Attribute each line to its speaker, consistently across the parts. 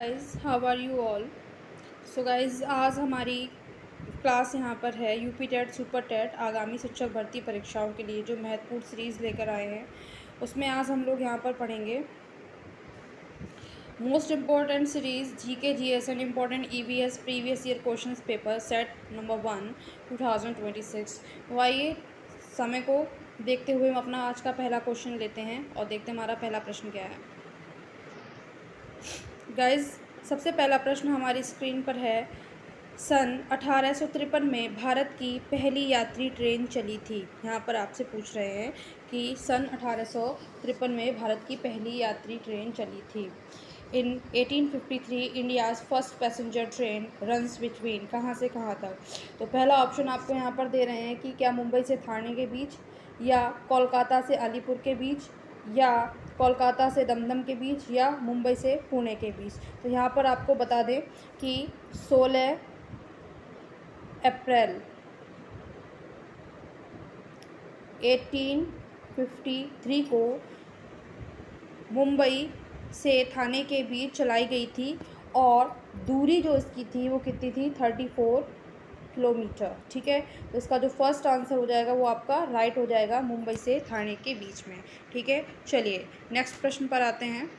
Speaker 1: Guys, how are you all. So guys, आज हमारी class यहाँ पर है यूपी टेट सुपर टेट आगामी शिक्षक भर्ती परीक्षाओं के लिए जो महत्वपूर्ण सीरीज़ लेकर आए हैं। उसमें आज हम लोग यहाँ पर पढ़ेंगे most important series GK GS and important EVS previous year questions paper set number 1 2026। तो आइए समय को देखते हुए हम अपना आज का पहला क्वेश्चन लेते हैं और देखते हैं हमारा पहला प्रश्न क्या है। गाइज, सबसे पहला प्रश्न हमारी स्क्रीन पर है। सन 1853 में भारत की पहली यात्री ट्रेन चली थी। यहाँ पर आपसे पूछ रहे हैं कि सन 1853 में भारत की पहली यात्री ट्रेन चली थी। इन 1853 India's first passenger train runs between, कहाँ से कहाँ तक। तो पहला ऑप्शन आपको यहाँ पर दे रहे हैं कि क्या मुंबई से ठाणे के बीच, या कोलकाता से अलीपुर के बीच, या कोलकाता से दमदम के बीच, या मुंबई से पुणे के बीच। तो यहाँ पर आपको बता दें कि 16 अप्रैल 1853 को मुंबई से ठाणे के बीच चलाई गई थी और दूरी जो इसकी थी वो कितनी थी, 34 किलोमीटर। ठीक है, तो इसका जो फर्स्ट आंसर हो जाएगा वो आपका राइट हो जाएगा, मुंबई से ठाणे के बीच में। ठीक है, चलिए नेक्स्ट प्रश्न पर आते हैं।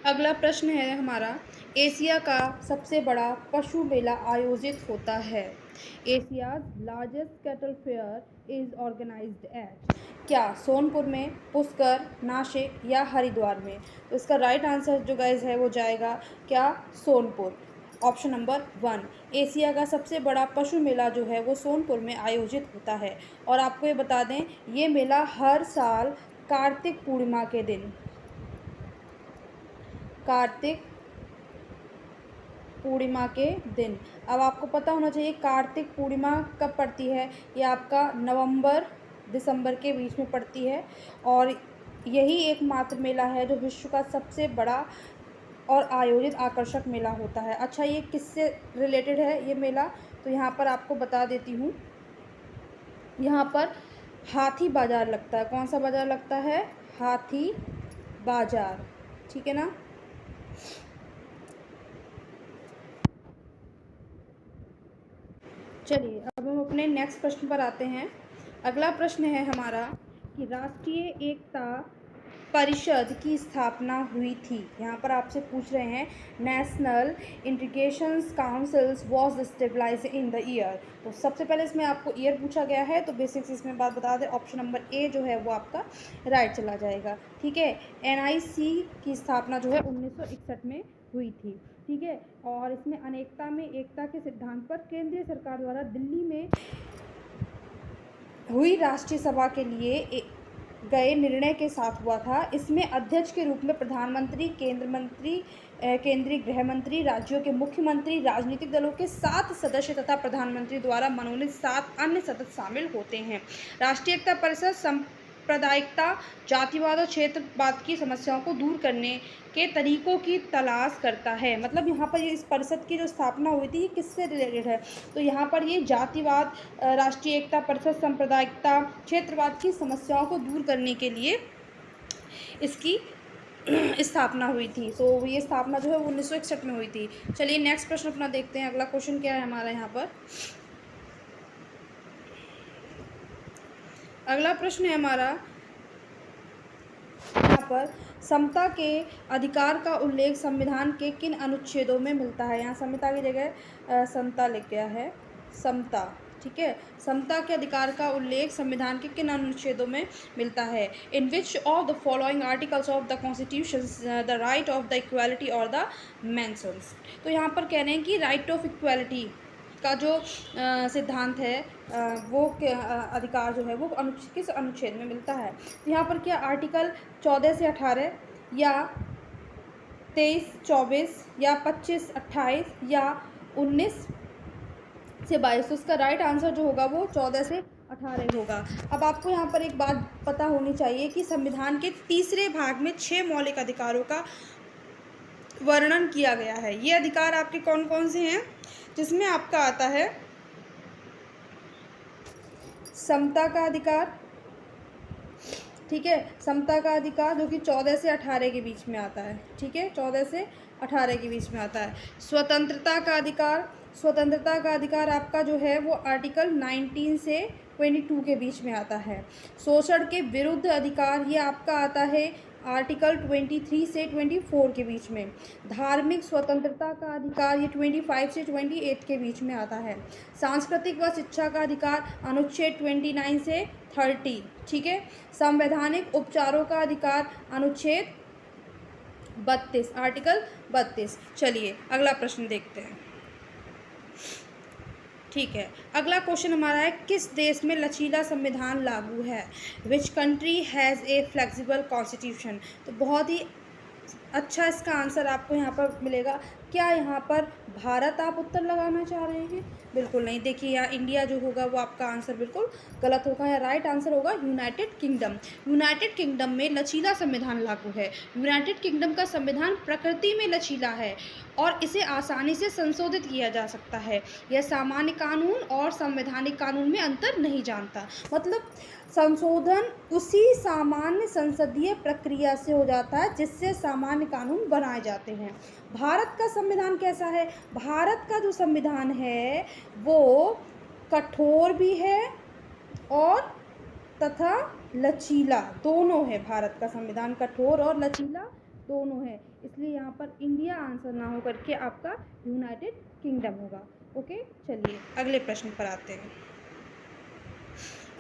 Speaker 1: अगला प्रश्न है हमारा, एशिया का सबसे बड़ा पशु मेला आयोजित होता है। Asia's largest cattle fair is organised at, क्या सोनपुर में, पुष्कर, नासिक या हरिद्वार में। तो इसका राइट आंसर जो गाइज है वो जाएगा क्या, सोनपुर। ऑप्शन नंबर 1, एशिया का सबसे बड़ा पशु मेला जो है वो सोनपुर में आयोजित होता है। और आपको ये बता दें, ये मेला हर साल कार्तिक पूर्णिमा के दिन, कार्तिक पूर्णिमा के दिन। अब आपको पता होना चाहिए कार्तिक पूर्णिमा कब पड़ती है, ये आपका नवंबर दिसंबर के बीच में पड़ती है। और यही एकमात्र मेला है जो विश्व का सबसे बड़ा और आयोजित आकर्षक मेला होता है। अच्छा, ये किससे रिलेटेड है ये मेला, तो यहाँ पर आपको बता देती हूँ। यहाँ पर हाथी बाजार लगता है। कौन सा बाजार लगता है, हाथी बाजार। ठीक है ना। चलिए अब हम अपने नेक्स्ट प्रश्न पर आते हैं। अगला प्रश्न है हमारा कि राष्ट्रीय एकता परिषद की स्थापना हुई थी। यहाँ पर आपसे पूछ रहे हैं national integration councils was stabilise in the year. तो सबसे पहले इसमें आपको ईयर पूछा गया है, तो बेसिक्स इसमें बात बता दें, ऑप्शन नंबर ए जो है वो आपका राइट चला जाएगा। ठीक है, एनआईसी की स्थापना जो है 1961 में हुई थी। ठीक है, और इसमें अनेकता में एकता के सिद्धांत पर केंद्रीय सरकार द्वारा दिल्ली में हुई राष्ट्रीय सभा के लिए गए निर्णय के साथ हुआ था। इसमें अध्यक्ष के रूप में प्रधानमंत्री, केंद्रीय गृह मंत्री, राज्यों के मुख्यमंत्री, राजनीतिक दलों के 7 सदस्य तथा प्रधानमंत्री द्वारा मनोनीत 7 अन्य सदस्य शामिल होते हैं। राष्ट्रीय एकता परिषद सांप्रदायिकता, जातिवाद और क्षेत्रवाद की समस्याओं को दूर करने के तरीकों की तलाश करता है। मतलब यहाँ पर ये इस परिषद की जो स्थापना हुई थी ये किससे रिलेटेड है, तो यहाँ पर ये जातिवाद, राष्ट्रीय एकता परिषद, सांप्रदायिकता, क्षेत्रवाद की समस्याओं को दूर करने के लिए इसकी स्थापना हुई थी। तो ये स्थापना जो है वो 1961 में हुई थी। चलिए नेक्स्ट प्रश्न अपना देखते हैं। अगला क्वेश्चन क्या है हमारा यहाँ पर। अगला प्रश्न है हमारा यहाँ पर, समता के अधिकार का उल्लेख संविधान के किन अनुच्छेदों में मिलता है। यहाँ समता की जगह समता लिख गया है, समता। ठीक है, समता के अधिकार का उल्लेख संविधान के किन अनुच्छेदों में मिलता है। In which of the following articles of the constitution the right of the equality और द मेंशंस। तो यहाँ पर कह रहे हैं कि राइट ऑफ इक्वालिटी का जो सिद्धांत है वो अधिकार जो है वो किस अनुच्छेद में मिलता है। यहाँ पर क्या आर्टिकल 14 से 18, या 23-24, या 25-28, या 19 से 22। तो इसका राइट आंसर जो होगा वो 14 से 18 होगा। अब आपको यहाँ पर एक बात पता होनी चाहिए कि संविधान के तीसरे भाग में 6 मौलिक अधिकारों का वर्णन किया गया है। ये अधिकार आपके कौन कौन से हैं, जिसमें आपका आता है समता का अधिकार, ठीक है। समता का अधिकार जो कि 14 से 18 के बीच में आता है, ठीक है, 14 से 18 के बीच में आता है। स्वतंत्रता का अधिकार, स्वतंत्रता का अधिकार आपका जो है वो आर्टिकल 19 से 22 के बीच में आता है। शोषण के विरुद्ध अधिकार ये आपका आता है आर्टिकल 23 से 24 के बीच में। धार्मिक स्वतंत्रता का अधिकार ये 25 से 28 के बीच में आता है। सांस्कृतिक व शिक्षा का अधिकार अनुच्छेद 29 से 30, ठीक है। संवैधानिक उपचारों का अधिकार अनुच्छेद 32, आर्टिकल 32। चलिए अगला प्रश्न देखते हैं, ठीक है। अगला क्वेश्चन हमारा है, किस देश में लचीला संविधान लागू है? Which country has a flexible constitution? तो बहुत ही अच्छा इसका आंसर आपको यहाँ पर मिलेगा। क्या यहाँ पर भारत आप उत्तर लगाना चाह रहे हैं? बिल्कुल नहीं। देखिए यहाँ इंडिया जो होगा वो आपका आंसर बिल्कुल गलत होगा। या राइट आंसर होगा यूनाइटेड किंगडम। यूनाइटेड किंगडम में लचीला संविधान लागू है। यूनाइटेड किंगडम का संविधान प्रकृति में लचीला है और इसे आसानी से संशोधित किया जा सकता है। यह सामान्य कानून और संवैधानिक कानून में अंतर नहीं जानता। मतलब संशोधन उसी सामान्य संसदीय प्रक्रिया से हो जाता है जिससे सामान्य कानून बनाए जाते हैं। भारत का संविधान कैसा है? भारत का जो संविधान है वो कठोर भी है और तथा लचीला दोनों है। भारत का संविधान कठोर और लचीला दोनों है, इसलिए यहाँ पर इंडिया आंसर ना हो करके आपका यूनाइटेड किंगडम होगा। ओके, चलिए अगले प्रश्न पर आते हैं।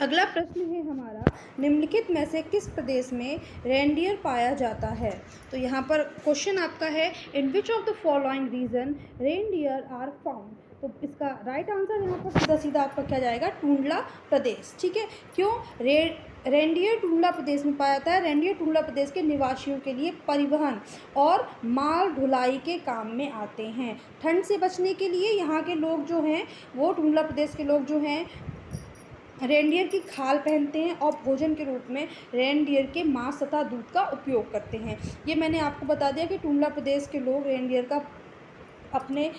Speaker 1: अगला प्रश्न है हमारा, निम्नलिखित में से किस प्रदेश में रेनडियर पाया जाता है? तो यहाँ पर क्वेश्चन आपका है, in which of the following region reindeer are found? तो इसका राइट आंसर यहाँ पर सीधा सीधा आपका क्या जाएगा? टूंडला प्रदेश, ठीक है। क्यों? रेनडियर टूंडला प्रदेश में पाया जाता है। रेनडियर टूंडला प्रदेश के निवासियों के लिए परिवहन और माल ढुलाई के काम में आते हैं। ठंड से बचने के लिए यहाँ के लोग जो हैं वो टूंडला प्रदेश के लोग जो हैं रेनडियर की खाल पहनते हैं और भोजन के रूप में रेनडियर के मांस तथा दूध का उपयोग करते हैं। ये मैंने आपको बता दिया कि टूंडला प्रदेश के लोग रेनडियर का अपने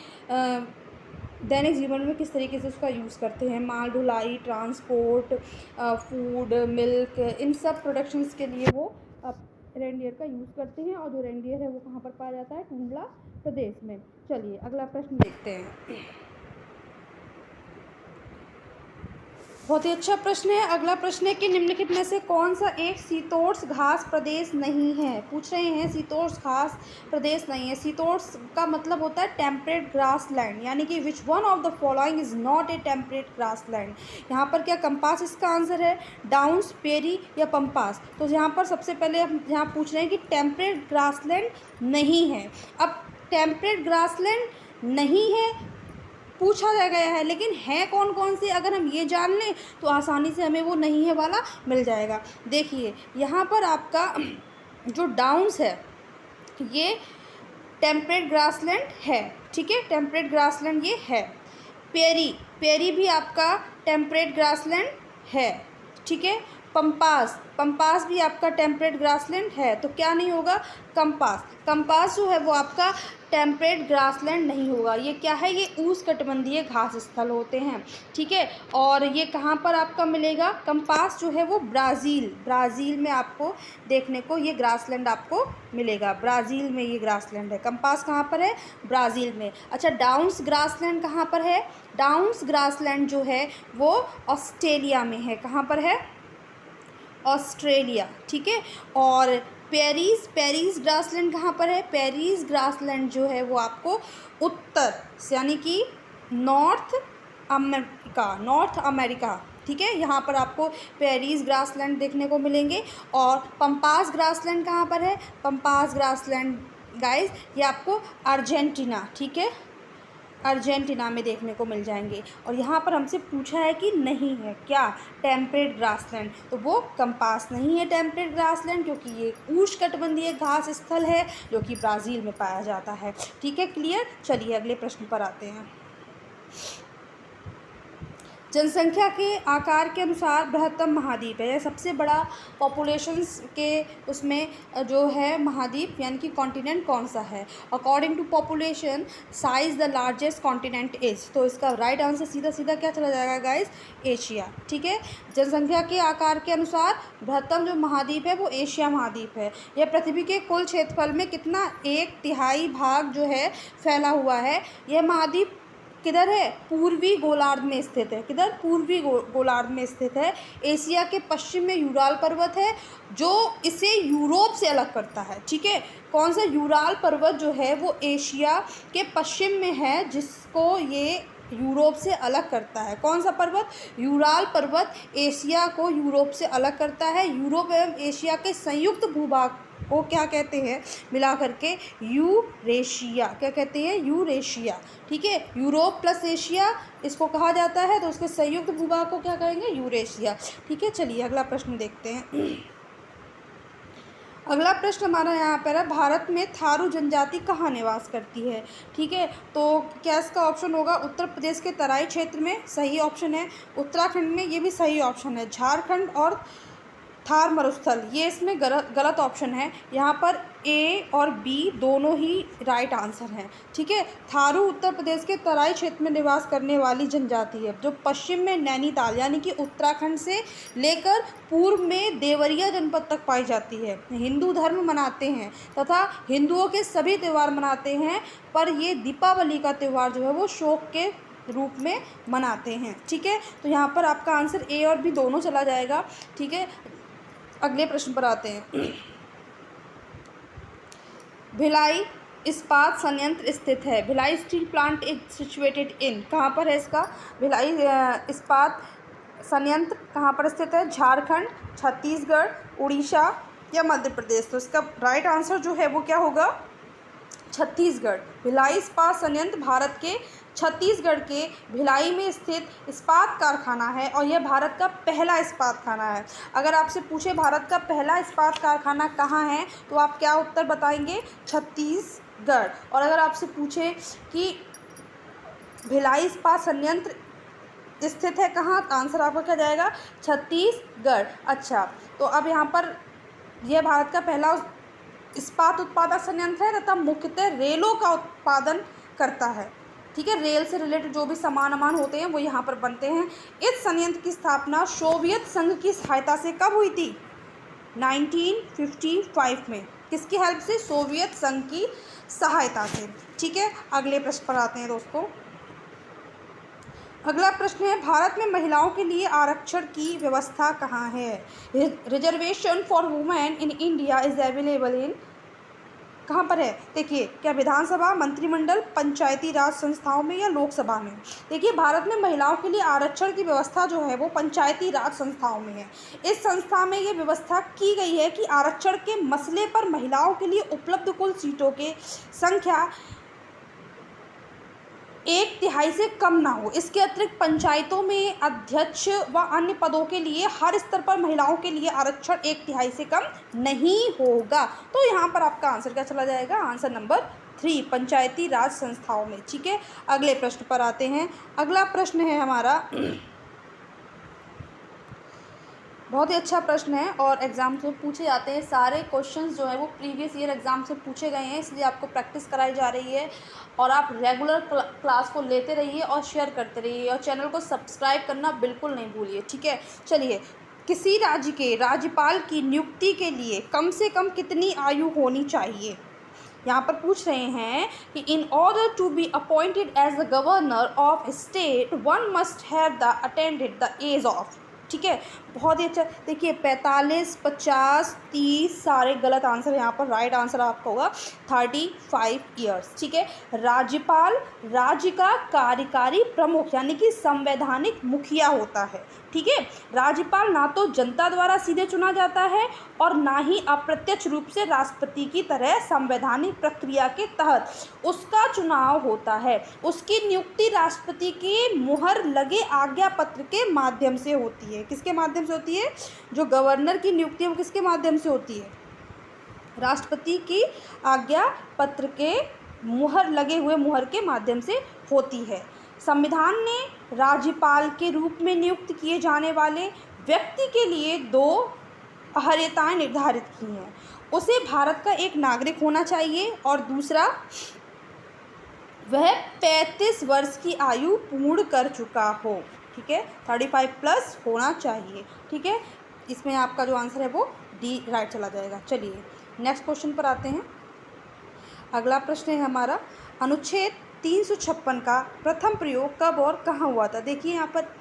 Speaker 1: दैनिक जीवन में किस तरीके से उसका यूज़ करते हैं। माल ढुलाई, ट्रांसपोर्ट, फूड, मिल्क, इन सब प्रोडक्शंस के लिए वो रेनडियर का यूज़ करते हैं। और जो रेनडियर है वो कहाँ पर पाया जाता है? टूंडला प्रदेश में। चलिए अगला प्रश्न देखते हैं। बहुत ही अच्छा प्रश्न है। अगला प्रश्न है कि निम्नलिखित में से कौन सा एक शीतोष्ण घास प्रदेश नहीं है? पूछ रहे हैं शीतोष्ण घास प्रदेश नहीं है। शीतोष्ण का मतलब होता है टेम्परेट ग्रास लैंड, यानी कि which one of the following is not a temperate grass land. यहाँ पर क्या कंपास इसका आंसर है? डाउन्स, पेरी या पंपास? तो यहाँ पर सबसे पहले हम यहाँ पूछ रहे हैं कि टेम्परेट ग्रास लैंड नहीं है। अब टेम्परेट ग्रास लैंड नहीं है पूछा गया है, लेकिन है कौन कौन से अगर हम ये जान लें तो आसानी से हमें वो नहीं है वाला मिल जाएगा। देखिए यहाँ पर आपका जो डाउन्स है ये टेम्परेट ग्रासलैंड है, ठीक है, टेम्परेट ग्रासलैंड ये है। पेरी भी आपका टेम्परेट ग्रासलैंड है, ठीक है। पंपास भी आपका टेम्परेट ग्रासलैंड है। तो क्या नहीं होगा? कंपास जो है वो आपका टेम्परेट ग्रासलैंड नहीं होगा। ये क्या है? ये उष्णकटिबंधीय घास स्थल होते हैं, ठीक है। और ये कहाँ पर आपका मिलेगा? कंपास जो है वो ब्राज़ील में आपको देखने को ये ग्रासलैंड आपको मिलेगा। ब्राज़ील में ये ग्रासलैंड है। कंपास कहाँ पर है? ब्राज़ील में। अच्छा, डाउन्स ग्रासलैंड कहाँ पर है? डाउन्स ग्रासलैंड जो है वो ऑस्ट्रेलिया में है। कहाँ पर है? ऑस्ट्रेलिया, ठीक है। और पेरिस ग्रासलैंड कहाँ पर है? पेरिस ग्रासलैंड जो है वो आपको उत्तर यानी कि नॉर्थ अमेरिका, ठीक है, यहाँ पर आपको पेरिस ग्रासलैंड देखने को मिलेंगे। और पंपास ग्रासलैंड कहाँ पर है? पंपास ग्रासलैंड गाइस ये आपको अर्जेंटीना, ठीक है, अर्जेंटीना में देखने को मिल जाएंगे। और यहाँ पर हमसे पूछा है कि नहीं है क्या? टेम्परेट ग्रासलैंड, तो वो कंपास नहीं है टेम्परेट ग्रासलैंड, क्योंकि ये उष्णकटिबंधीय घास स्थल है जो कि ब्राज़ील में पाया जाता है, ठीक है। क्लियर? चलिए अगले प्रश्न पर आते हैं। जनसंख्या के आकार के अनुसार बृहत्तम महाद्वीप है, यह सबसे बड़ा पॉपुलेशंस के उसमें जो है महाद्वीप यानी कि कॉन्टिनेंट कौन सा है। According to population size the largest continent is, तो इसका राइट आंसर सीधा सीधा क्या चला जाएगा गाइस, एशिया। ठीक है, जनसंख्या के आकार के अनुसार बृहत्तम जो महाद्वीप है वो एशिया महाद्वीप है। यह पृथ्वी के कुल क्षेत्रफल में कितना, 1/3 भाग जो है फैला हुआ है। यह महाद्वीप किधर है, पूर्वी गोलार्ध में स्थित है। किधर, पूर्वी गोलार्ध में स्थित है। एशिया के पश्चिम में यूराल पर्वत है जो इसे यूरोप से अलग करता है। ठीक है, कौन सा, यूराल पर्वत जो है वो एशिया के पश्चिम में है, जिसको ये यूरोप से अलग करता है। कौन सा पर्वत, यूराल पर्वत एशिया को यूरोप से अलग करता है। यूरोप एवं एशिया के संयुक्त भूभाग को क्या कहते हैं, मिला करके यूरेशिया। क्या कहते हैं, यूरेशिया। ठीक है, यूरोप प्लस एशिया इसको कहा जाता है, तो उसके संयुक्त भूभाग को क्या कहेंगे, यूरेशिया। ठीक है, चलिए अगला प्रश्न देखते हैं। अगला प्रश्न हमारा यहाँ पर है, भारत में थारू जनजाति कहाँ निवास करती है। ठीक है, तो क्या इसका ऑप्शन होगा, उत्तर प्रदेश के तराई क्षेत्र में, सही ऑप्शन है। उत्तराखंड में, ये भी सही ऑप्शन है। झारखंड और थार मरुस्थल, ये इसमें गलत ऑप्शन है। यहाँ पर ए और बी दोनों ही राइट आंसर हैं। ठीक है, थारू उत्तर प्रदेश के तराई क्षेत्र में निवास करने वाली जनजाति है, जो पश्चिम में नैनीताल यानी कि उत्तराखंड से लेकर पूर्व में देवरिया जनपद तक पाई जाती है। हिंदू धर्म मनाते हैं तथा हिंदुओं के सभी त्यौहार मनाते हैं, पर ये दीपावली का त्यौहार जो है वो शोक के रूप में मनाते हैं। ठीक है, तो यहाँ पर आपका आंसर ए और बी दोनों चला जाएगा। ठीक है, अगले प्रश्न पर आते हैं। भिलाई इस्पात संयंत्र स्थित है। Bhilai steel plant is situated in, कहाँ पर है इसका, भिलाई इस्पात संयंत्र कहाँ पर स्थित है, झारखंड, छत्तीसगढ़, उड़ीसा या मध्य प्रदेश। तो इसका राइट आंसर जो है वो क्या होगा, छत्तीसगढ़। भिलाई इस्पात संयंत्र भारत के छत्तीसगढ़ के भिलाई में स्थित इस्पात कारखाना है और यह भारत का पहला इस्पात कारखाना है। अगर आपसे पूछे भारत का पहला इस्पात कारखाना कहाँ है, तो आप क्या उत्तर बताएंगे, छत्तीसगढ़। और अगर आपसे पूछे कि भिलाई इस्पात संयंत्र स्थित है कहाँ, तो आंसर आपका क्या जाएगा, छत्तीसगढ़। अच्छा, तो अब यहाँ पर यह भारत का पहला इस्पात उत्पादक संयंत्र है तथा मुख्यतः रेलों का उत्पादन करता है। ठीक है, रेल से रिलेटेड जो भी सामान होते हैं वो यहाँ पर बनते हैं। इस संयंत्र की स्थापना सोवियत संघ की सहायता से कब हुई थी, 1955 में। किसकी हेल्प से, सोवियत संघ की सहायता से। ठीक है, अगले प्रश्न पर आते हैं दोस्तों। अगला प्रश्न है, भारत में महिलाओं के लिए आरक्षण की व्यवस्था कहाँ है। Reservation for women in India is available in, कहाँ पर है, देखिए, क्या विधानसभा, मंत्रिमंडल, पंचायती राज संस्थाओं में या लोकसभा में। देखिए, भारत में महिलाओं के लिए आरक्षण की व्यवस्था जो है वो पंचायती राज संस्थाओं में है। इस संस्था में ये व्यवस्था की गई है कि आरक्षण के मसले पर महिलाओं के लिए उपलब्ध कुल सीटों की संख्या 1/3 से कम ना हो। इसके अतिरिक्त पंचायतों में अध्यक्ष व अन्य पदों के लिए हर स्तर पर महिलाओं के लिए आरक्षण 1/3 से कम नहीं होगा। तो यहाँ पर आपका आंसर क्या चला जाएगा, आंसर नंबर 3, पंचायती राज संस्थाओं में। ठीक है, अगले प्रश्न पर आते हैं। अगला प्रश्न है हमारा, बहुत ही अच्छा प्रश्न है और एग्ज़ाम से पूछे जाते हैं। सारे क्वेश्चंस जो है वो प्रीवियस ईयर एग्ज़ाम से पूछे गए हैं, इसलिए आपको प्रैक्टिस कराई जा रही है और आप रेगुलर क्लास को लेते रहिए और शेयर करते रहिए और चैनल को सब्सक्राइब करना बिल्कुल नहीं भूलिए। ठीक है, चलिए, किसी राज्य के राज्यपाल की नियुक्ति के लिए कम से कम कितनी आयु होनी चाहिए। यहाँ पर पूछ रहे हैं कि in order to be appointed as the governor of state one must have the attended the age of. ठीक है, बहुत ही अच्छा। देखिए, 45, 50, 30 सारे गलत आंसर, यहाँ पर राइट आंसर आपका होगा 35 ईयर्स। ठीक है, राज्यपाल राज्य का कार्यकारी प्रमुख यानी कि संवैधानिक मुखिया होता है। ठीक है, राज्यपाल ना तो जनता द्वारा सीधे चुना जाता है और ना ही अप्रत्यक्ष रूप से राष्ट्रपति की तरह संवैधानिक प्रक्रिया के तहत उसका चुनाव होता है। उसकी नियुक्ति राष्ट्रपति के मुहर लगे आज्ञा पत्र के माध्यम से होती है। किसके माध्यम से होती है, जो गवर्नर की नियुक्ति है वो किसके माध्यम से होती है, राष्ट्रपति की आज्ञा पत्र के मुहर लगे हुए मुहर के माध्यम से होती है। संविधान ने राज्यपाल के रूप में नियुक्त किए जाने वाले व्यक्ति के लिए 2 अहर्यताएँ निर्धारित की हैं। उसे भारत का एक नागरिक होना चाहिए और दूसरा वह 35 वर्ष की आयु पूर्ण कर चुका हो। ठीक है, 35+ होना चाहिए। ठीक है, इसमें आपका जो आंसर है वो डी राइट चला जाएगा। चलिए नेक्स्ट क्वेश्चन पर आते हैं। अगला प्रश्न है हमारा, अनुच्छेद 356 का प्रथम प्रयोग कब और कहाँ हुआ था। देखिए यहाँ पर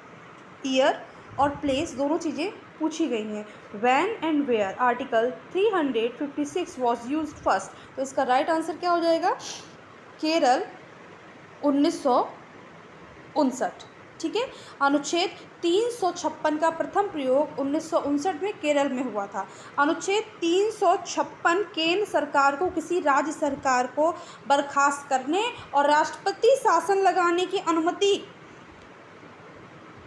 Speaker 1: ईयर और प्लेस दोनों चीज़ें पूछी गई हैं। When and where article 356 was use first, तो इसका राइट आंसर क्या हो जाएगा, केरल 1959। ठीक है, अनुच्छेद 356 का प्रथम प्रयोग 1959 में केरल में हुआ था। अनुच्छेद 356 केंद्र सरकार को किसी राज्य सरकार को बर्खास्त करने और राष्ट्रपति शासन लगाने की अनुमति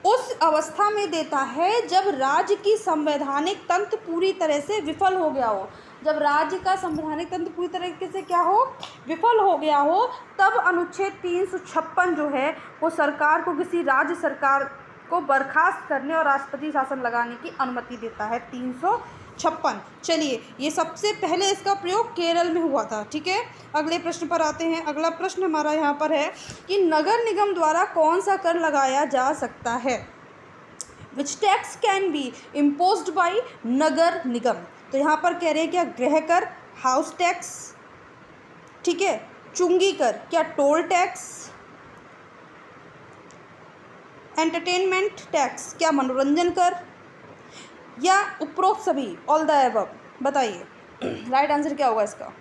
Speaker 1: उस अवस्था में देता है जब राज्य की संवैधानिक तंत्र पूरी तरह से विफल हो गया हो। जब राज्य का संवैधानिक तंत्र पूरी तरीके से क्या हो, विफल हो गया हो, तब अनुच्छेद 356 जो है वो सरकार को किसी राज्य सरकार को बर्खास्त करने और राष्ट्रपति शासन लगाने की अनुमति देता है। 356। चलिए, ये सबसे पहले इसका प्रयोग केरल में हुआ था। ठीक है, अगले प्रश्न पर आते हैं। अगला प्रश्न हमारा यहाँ पर है कि नगर निगम द्वारा कौन सा कर लगाया जा सकता है। Which tax can be imposed by नगर निगम, तो यहाँ पर कह रहे हैं क्या, गृह कर, हाउस टैक्स, ठीक है, चुंगी कर, क्या टोल टैक्स, एंटरटेनमेंट टैक्स, क्या मनोरंजन कर, या उपरोक्त सभी, ऑल द अबव। बताइए राइट आंसर क्या होगा इसका।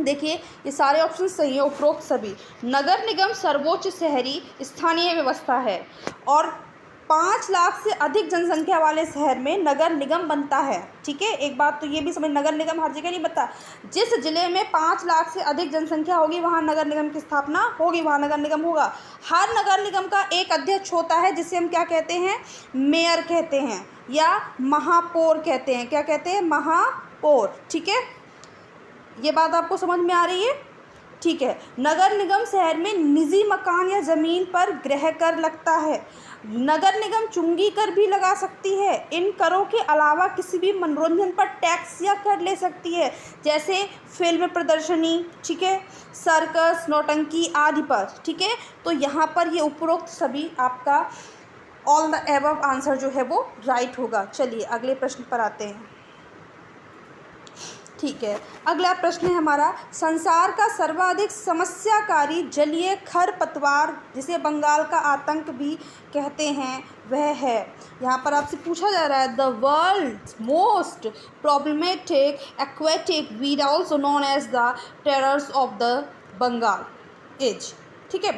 Speaker 1: देखिए ये सारे ऑप्शन सही है, उपरोक्त सभी। नगर निगम सर्वोच्च शहरी स्थानीय व्यवस्था है और 5 लाख से अधिक जनसंख्या वाले शहर में नगर निगम बनता है। ठीक है, एक बात तो ये भी समझ, नगर निगम हर जगह नहीं बनता। जिस जिले में 5 लाख से अधिक जनसंख्या होगी वहाँ नगर निगम की स्थापना होगी, वहाँ नगर निगम होगा। हर नगर निगम का एक अध्यक्ष होता है जिसे हम क्या कहते हैं, मेयर कहते हैं या महापौर कहते हैं। क्या कहते हैं, महापौर। ठीक है, ये बात आपको समझ में आ रही है। ठीक है, नगर निगम शहर में निजी मकान या ज़मीन पर गृह कर लगता है। नगर निगम चुंगी कर भी लगा सकती है। इन करों के अलावा किसी भी मनोरंजन पर टैक्स या कर ले सकती है, जैसे फिल्म प्रदर्शनी, ठीक है, सर्कस, नौटंकी आदि पर। ठीक है, तो यहाँ पर ये उपरोक्त सभी आपका ऑल द एबव आंसर जो है वो राइट होगा। चलिए अगले प्रश्न पर आते हैं। ठीक है, अगला प्रश्न है हमारा, संसार का सर्वाधिक समस्याकारी जलीय खरपतवार जिसे बंगाल का आतंक भी कहते हैं वह है। यहाँ पर आपसे पूछा जा रहा है, the world's most problematic aquatic weed also known as the terrors of the Bengal is. ठीक है,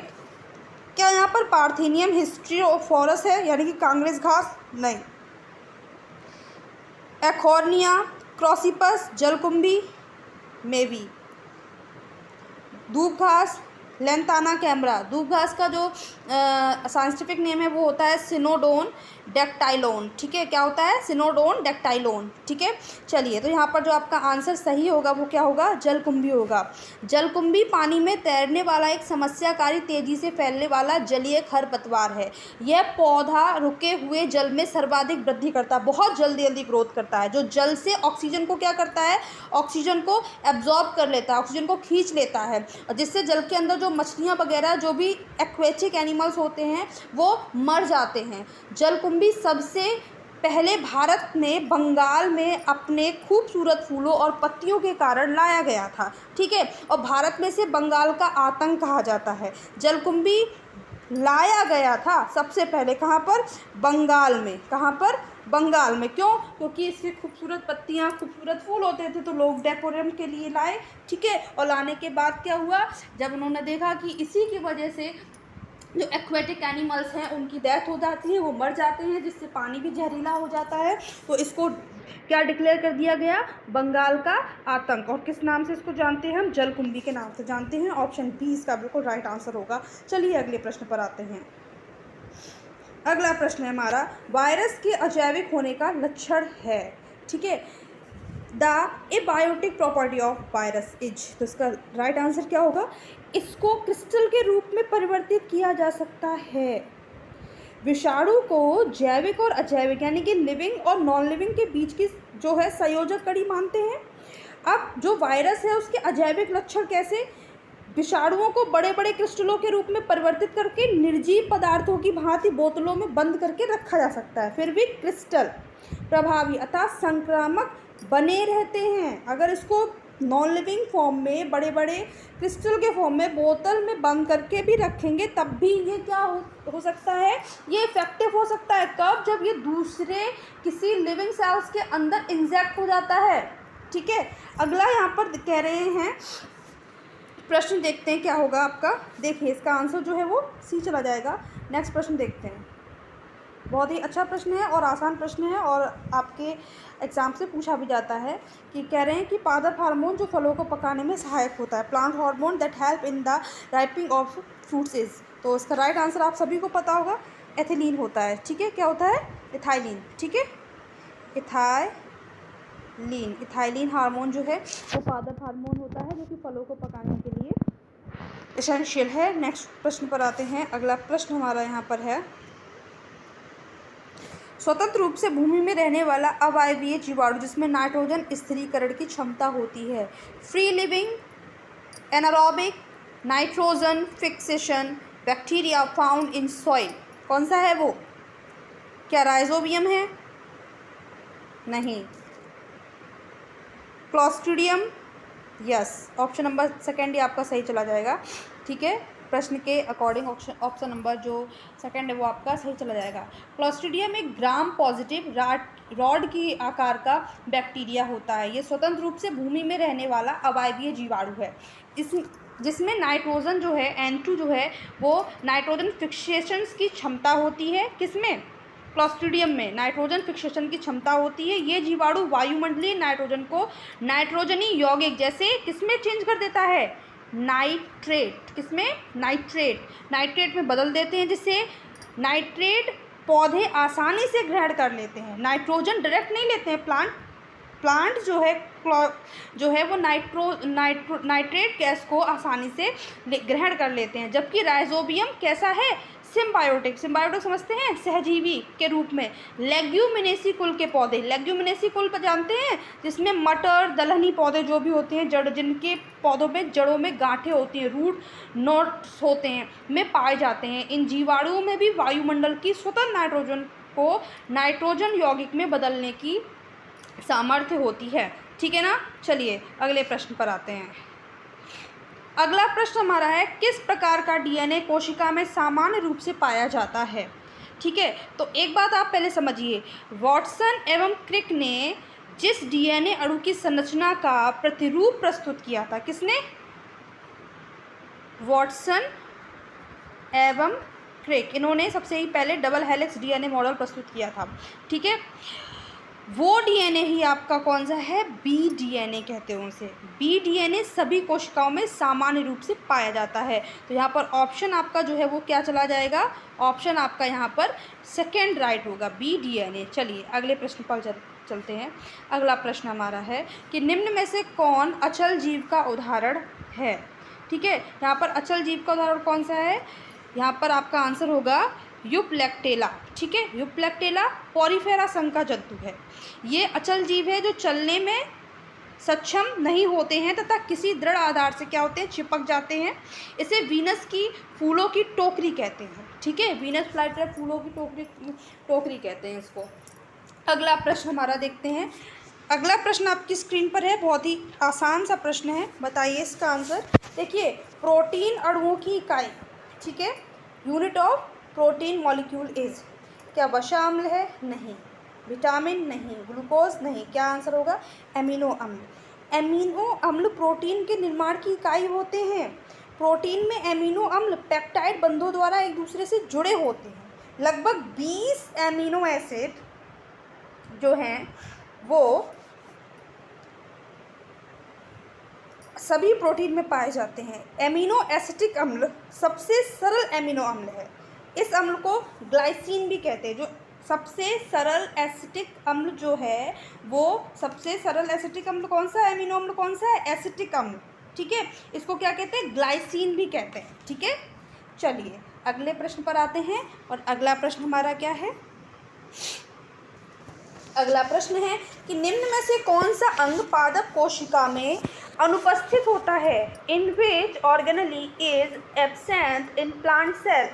Speaker 1: क्या यहाँ पर पार्थेनियम हिस्ट्रीओफोरस है यानी कि कांग्रेस घास, नहीं। एखोर्निया, क्रॉसिपस, जलकुंभी, मेवी। दूब घास, लेंथाना कैमरा। दूब घास का जो साइंटिफिक नेम है वो होता है सिनोडोन डेक्टाइलोन। ठीक है, क्या होता है, सिनोडोन डेक्टाइलोन। ठीक है, चलिए तो यहाँ पर जो आपका आंसर सही होगा वो क्या होगा, जलकुंभी होगा। जलकुंभी पानी में तैरने वाला एक समस्याकारी तेजी से फैलने वाला जलीय खरपतवार है। यह पौधा रुके हुए जल में सर्वाधिक वृद्धि करता है, बहुत जल्दी जल्दी ग्रोथ करता है। जो जल से ऑक्सीजन को क्या करता है, ऑक्सीजन को एब्जॉर्ब कर लेता है, ऑक्सीजन को खींच लेता है, जिससे जल के अंदर जो मछलियाँ वगैरह जो भी एक्वेटिक एनिमल्स होते हैं वो मर जाते हैं। जलकुंभी सबसे पहले भारत में बंगाल में अपने खूबसूरत फूलों और पत्तियों के कारण लाया गया था। ठीक है, और भारत में से बंगाल का आतंक कहा जाता है। जलकुंभी लाया गया था सबसे पहले कहाँ पर, बंगाल में। कहाँ पर, बंगाल में। क्यों, क्योंकि इसकी खूबसूरत पत्तियाँ, खूबसूरत फूल होते थे तो लोग डेकोरेशन के लिए लाए। ठीक है, और लाने के बाद क्या हुआ, जब उन्होंने देखा कि इसी की वजह से जो एक्वेटिक एनिमल्स हैं उनकी डेथ हो जाती है, वो मर जाते हैं, जिससे पानी भी जहरीला हो जाता है, तो इसको क्या डिक्लेयर कर दिया गया, बंगाल का आतंक। और किस नाम से इसको जानते हैं हम, जलकुंभी के नाम से जानते हैं। ऑप्शन बी इसका बिल्कुल राइट आंसर होगा। चलिए अगले प्रश्न पर आते हैं। अगला प्रश्न है हमारा, वायरस के अजैविक होने का लक्षण है। ठीक है, the abiotic property of virus is, तो इसका राइट आंसर क्या होगा, इसको क्रिस्टल के रूप में परिवर्तित किया जा सकता है। विषाणु को जैविक और अजैविक यानी कि लिविंग और नॉन लिविंग के बीच की जो है संयोजक कड़ी मानते हैं। अब जो वायरस है उसके अजैविक लक्षण कैसे, विषाणुओं को बड़े बड़े क्रिस्टलों के रूप में परिवर्तित करके निर्जीव पदार्थों की भांति बोतलों में बंद करके रखा जा सकता है, फिर भी क्रिस्टल प्रभावी अर्थात संक्रामक बने रहते हैं। अगर इसको नॉन लिविंग फॉर्म में बड़े बड़े क्रिस्टल के फॉर्म में बोतल में बंद करके भी रखेंगे तब भी ये क्या हो सकता है, ये इफेक्टिव हो सकता है। कब, जब ये दूसरे किसी लिविंग सेल्स के अंदर इंजेक्ट हो जाता है। ठीक है, अगला यहाँ पर कह रहे हैं, प्रश्न देखते हैं क्या होगा आपका। देखिए इसका आंसर जो है वो सी चला जाएगा। नेक्स्ट प्रश्न देखते हैं, बहुत ही अच्छा प्रश्न है और आसान प्रश्न है और आपके एग्ज़ाम से पूछा भी जाता है कि कह रहे हैं कि पादप हार्मोन जो फलों को पकाने में सहायक होता है, plant hormone that help in the ripening of fruits is. तो इसका राइट आंसर आप सभी को पता होगा, एथिलीन होता है। ठीक है, क्या होता है, इथाइलिन। ठीक है, इथाइलिन हार्मोन जो है वो पादप हार्मोन होता है जो कि फलों को पकाने के लिए एसेंशियल है। नेक्स्ट प्रश्न पर आते हैं। अगला प्रश्न हमारा यहाँ पर है, स्वतंत्र रूप से भूमि में रहने वाला अवायवीय जीवाणु जिसमें नाइट्रोजन स्थिरीकरण की क्षमता होती है, free living, anaerobic, nitrogen fixation bacteria found in soil, कौन सा है वो, क्या राइजोबियम है, नहीं, clostridium, yes, option number second ही आपका सही चला जाएगा। ठीक है, प्रश्न के अकॉर्डिंग ऑप्शन नंबर जो सेकंड है वो आपका सही चला जाएगा। क्लोस्ट्रीडियम एक ग्राम पॉजिटिव रॉड की आकार का बैक्टीरिया होता है। ये स्वतंत्र रूप से भूमि में रहने वाला अवायवीय जीवाणु है, जिसमें नाइट्रोजन जो है N2 जो है वो नाइट्रोजन फिक्सेशन की क्षमता होती है। किसमें, क्लोस्ट्रीडियम में नाइट्रोजन फिक्सेशन की क्षमता होती है। ये जीवाणु वायुमंडलीय नाइट्रोजन को नाइट्रोजनी यौगिक जैसे किसमें चेंज कर देता है, नाइट्रेट, किसमें, नाइट्रेट में बदल देते हैं, जिससे नाइट्रेट पौधे आसानी से ग्रहण कर लेते हैं। नाइट्रोजन डायरेक्ट नहीं लेते हैं प्लांट जो है वो नाइट्रेट गैस को आसानी से ग्रहण कर लेते हैं। जबकि राइजोबियम कैसा है, सिम्बायोटिक समझते हैं, सहजीवी के रूप में। लेग्यूमिनेसी कुल के पौधे, लेग्यूमिनेसी कुल पर जानते हैं, जिसमें मटर दलहनी पौधे जो भी होते हैं, जड़ जिनके पौधों में जड़ों में गांठें होती हैं, रूट नोट्स होते हैं, में पाए जाते हैं। इन जीवाणुओं में भी वायुमंडल की स्वतंत्र नाइट्रोजन को नाइट्रोजन यौगिक में बदलने की सामर्थ्य होती है। ठीक है ना, चलिए अगले प्रश्न पर आते हैं। अगला प्रश्न हमारा है, किस प्रकार का डीएनए कोशिका में सामान्य रूप से पाया जाता है। ठीक है, तो एक बात आप पहले समझिए, वॉटसन एवं क्रिक ने जिस डीएनए अणु की संरचना का प्रतिरूप प्रस्तुत किया था, किसने, वॉटसन एवं क्रिक, इन्होंने सबसे ही पहले डबल हेलिक्स डीएनए मॉडल प्रस्तुत किया था। ठीक है, वो डीएनए ही आपका कौन सा है, बी डीएनए कहते हैं उसे। बी डीएनए सभी कोशिकाओं में सामान्य रूप से पाया जाता है। तो यहाँ पर ऑप्शन आपका जो है वो क्या चला जाएगा, ऑप्शन आपका यहाँ पर सेकेंड राइट होगा, बी डीएनए। चलिए अगले प्रश्न पर चलते हैं। अगला प्रश्न हमारा है कि निम्न में से कौन अचल जीव का उदाहरण है। ठीक है, यहाँ पर अचल जीव का उदाहरण कौन सा है, यहाँ पर आपका आंसर होगा यूप्लेक्टेला। ठीक है, यूप्लेक्टेला पॉरीफेरा संघ का जंतु है। ये अचल जीव है जो चलने में सक्षम नहीं होते हैं तथा किसी दृढ़ आधार से क्या होते हैं, चिपक जाते हैं। इसे वीनस की फूलों की टोकरी कहते हैं। ठीक है, वीनस फ्लाईट्रैप फूलों की टोकरी कहते हैं इसको। अगला प्रश्न हमारा देखते हैं। अगला प्रश्न आपकी स्क्रीन पर है, बहुत ही आसान सा प्रश्न है, बताइए इसका आंसर। देखिए, प्रोटीन अणुओं की इकाई, ठीक है, unit of protein molecule is, क्या वसा अम्ल है, नहीं, विटामिन नहीं, ग्लूकोज नहीं, क्या आंसर होगा, एमिनो अम्ल। एमिनो अम्ल प्रोटीन के निर्माण की इकाई होते हैं। प्रोटीन में एमिनो अम्ल पेप्टाइड बंधों द्वारा एक दूसरे से जुड़े होते हैं। लगभग 20 एमिनो एसिड जो हैं वो सभी प्रोटीन में पाए जाते हैं। एमिनो एसिटिक अम्ल सबसे सरल एमिनो अम्ल है। इस अम्ल को ग्लाइसिन भी कहते हैं। जो सबसे सरल एसिटिक अम्ल जो है वो सबसे सरल एसिटिक अम्ल कौन सा है, एमिनो अम्ल कौन सा है, एसिटिक अम्ल। ठीक है, इसको क्या कहते हैं, ग्लाइसिन भी कहते हैं। ठीक है, चलिए अगले प्रश्न पर आते हैं। और अगला प्रश्न हमारा क्या है? अगला प्रश्न है कि निम्न में से कौन सा अंग पादप कोशिका में अनुपस्थित होता है? In which organelle is absent in plant cell.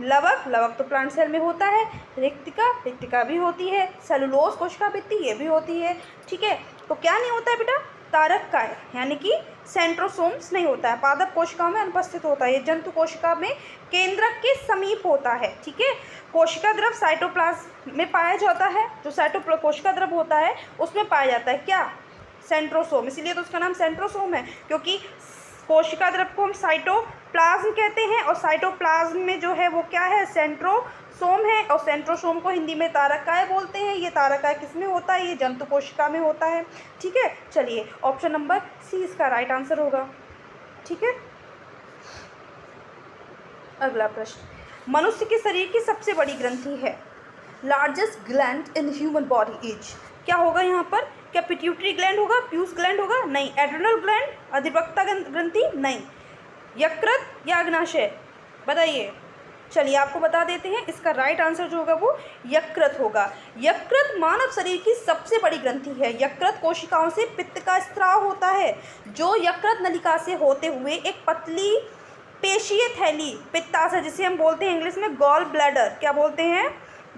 Speaker 1: लवक, लवक तो प्लांट सेल में होता है। रिक्तिका, रिक्तिका भी होती है। सेलुलोज कोशिका भित्ति, ये भी होती है। ठीक है, तो क्या नहीं होता है बेटा? तारक काय, यानी कि सेंट्रोसोम्स नहीं होता है, पादप कोशिकाओं में अनुपस्थित होता है। ये जंतु कोशिका में केंद्रक के समीप होता है। ठीक है, कोशिका द्रव साइटोप्लाज्म में पाया जाता है। जो कोशिका द्रव होता है उसमें पाया जाता है क्या? सेंट्रोसोम, इसीलिए तो उसका नाम सेंट्रोसोम है, क्योंकि कोशिका द्रव को हम साइटोप्लाज्म कहते हैं और साइटोप्लाज्म में जो है वो क्या है? सेंट्रोसोम है। और सेंट्रोसोम को हिंदी में तारकाय बोलते हैं। ये तारकाय किस में होता है? ये जंतु कोशिका में होता है। ठीक है, चलिए ऑप्शन नंबर सी इसका राइट आंसर होगा। ठीक है, अगला प्रश्न, मनुष्य के शरीर की सबसे बड़ी ग्रंथि है। Largest gland in human body is, क्या होगा यहाँ पर? क्या पिट्यूटरी ग्लैंड होगा? प्यूस ग्लैंड होगा? नहीं। Adrenal gland? अधिवक्ता ग्रंथि? नहीं। यकृत या अग्नाशय? बताइए। चलिए आपको बता देते हैं, इसका राइट आंसर जो होगा वो यकृत होगा। यकृत मानव शरीर की सबसे बड़ी ग्रंथि है। यकृत कोशिकाओं से पित्त का स्राव होता है, जो यकृत नलिका से होते हुए एक पतली पेशीय थैली, पित्ताशय जिसे हम बोलते हैं इंग्लिश में गॉल ब्लैडर, क्या बोलते हैं?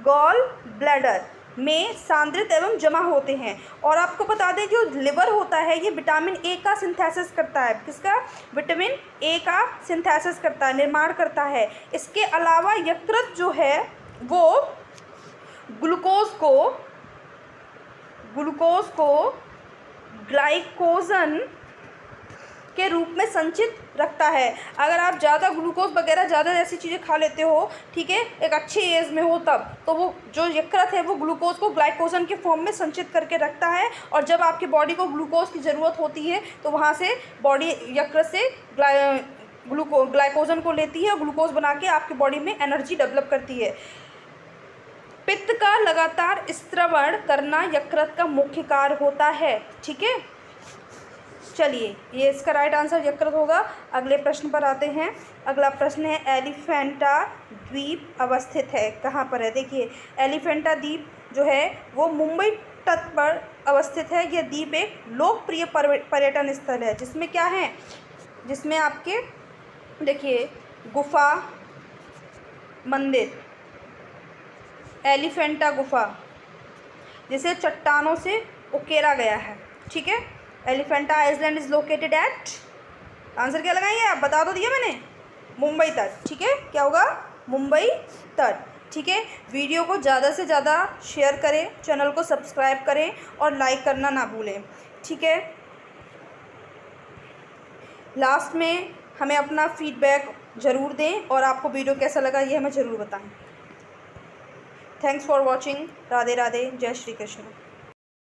Speaker 1: गॉल ब्लैडर में सांद्रित एवं जमा होते हैं। और आपको बता दें जो लिवर होता है ये विटामिन ए का सिंथेसिस करता है। किसका? विटामिन ए का सिंथेसिस करता है, निर्माण करता है। इसके अलावा यकृत जो है वो ग्लूकोज को ग्लाइकोजन के रूप में संचित रखता है। अगर आप ज़्यादा ग्लूकोज वगैरह ज़्यादा ऐसी चीज़ें खा लेते हो, ठीक है, एक अच्छी एज में हो तब, तो वो जो यकृत है वो ग्लूकोज को ग्लाइकोजन के फॉर्म में संचित करके रखता है। और जब आपकी बॉडी को ग्लूकोज की ज़रूरत होती है तो वहाँ से बॉडी यकृत से ग्लाइकोजन को लेती है और ग्लूकोज बना के आपकी बॉडी में एनर्जी डेवलप करती है। पित्त का लगातार स्त्रवण करना यकृत का मुख्य कार्य होता है। ठीक है, चलिए ये इसका राइट आंसर यकृत होगा। अगले प्रश्न पर आते हैं। अगला प्रश्न है, एलिफेंटा द्वीप अवस्थित है, कहाँ पर है? देखिए, एलिफेंटा द्वीप जो है वो मुंबई तट पर अवस्थित है। यह द्वीप एक लोकप्रिय पर्यटन स्थल है, जिसमें क्या है? जिसमें आपके देखिए गुफा मंदिर, एलिफेंटा गुफा जिसे चट्टानों से उकेरा गया है। ठीक है, Elephanta island is located at, answer क्या लगाएंगे आप? बता तो दिया मैंने, मुंबई तट। ठीक है, क्या होगा? मुंबई तट। ठीक है, वीडियो को ज़्यादा से ज़्यादा शेयर करें, चैनल को सब्सक्राइब करें और लाइक करना ना भूलें। ठीक है, लास्ट में हमें अपना फीडबैक ज़रूर दें और आपको वीडियो कैसा लगा ये हमें ज़रूर बताएं। Thanks for watching. Radhe Radhe, जय श्री कृष्ण।